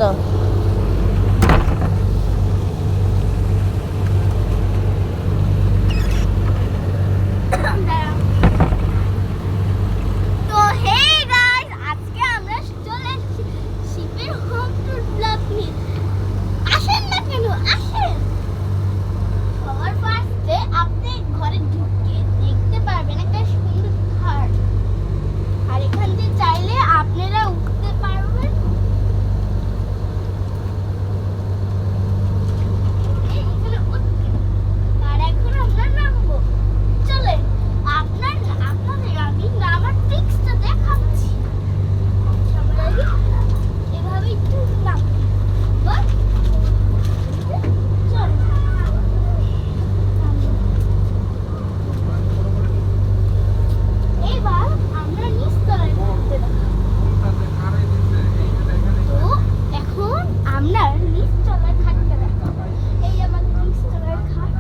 তো তো hey guys, আজকে আমরা চলে এসেছি শিপের হোম ট্যুর ব্লগ নিয়ে। আসেন না কেন, আসেন। সবার ফার্স্টে আপনি ঘরে ঢুকে দেখতে পারবেন একটা সুন্দর ঘর, আর এখান থেকে চাইলে আপনারা উঠতে পারবেন। এখানে উঠবেন, আর এখন আমরা নামবো। চলেন আপনাদের আমি নামার ট্রিক্সটা দেখাচ্ছি। আমরা এভাবে একটু নামবো। বাস, চল। এবার আমরা নিচতলায় নামতে যাব। তো এখন আমরা নিচতলায় খাটতে যাব। এই আমাদের নিচতলার খাট,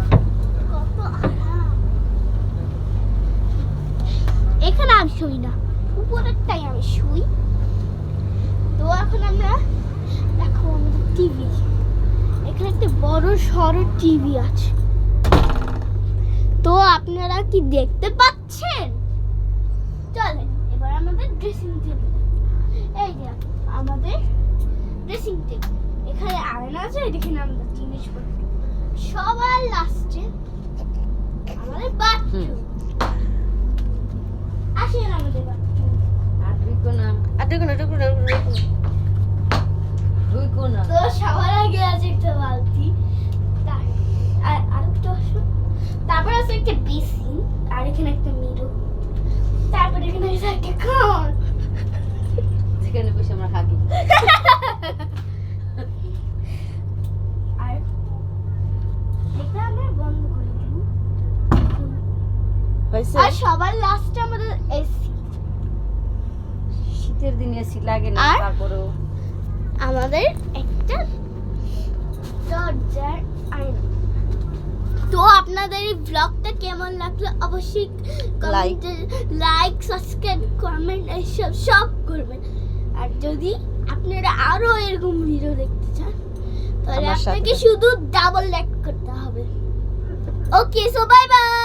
কত আরাম। এখানে আমি শুই না, উপরেরটাই আমি শুই। তো এখন আমরা দেখো আমাদের টিভি, এখানে একটা বড় সড়ো টিভি আছে। তো আপনারা কি দেখতে পাচ্ছেন? চলেন এবার আমাদের ড্রেসিং টেবিল। এই যে আমাদের ড্রেসিং টেবিল, এখানে আয়না আছে, এখানে আমাদের জিনিসপত্র। সবার লাস্টে আমাদের বাথরুম। আসেন আমাদের বাথরুম। তো সবার আগে আছে একটা বালতি, আরেকটা তারপর আছে একটা বেসিন, আর এখানে একটা মিরর, তারপর এখানে আছে একটা খাট। যেখানে বসে আমরা হাগি। আর এটা আমরা বন্ধ করে দিব। হয়েছে? আর সবার লাস্টে আমাদের এসি। শীতের দিনে এসি লাগে না, আর? তারপরেও আমাদের একটা দরজার আয়না। তো আপনাদের এই ব্লগটা কেমন লাগলো অবশ্যই কমেন্টে লাইক, সাবস্ক্রাইব, কমেন্ট এসব সব করবেন। আর যদি আপনারা আরো এরকম ভিডিও দেখতে চান তাহলে আমার সাথে আপনাকে শুধু ডাবল লাইক করতে হবে। ওকে, সো বাই বাই।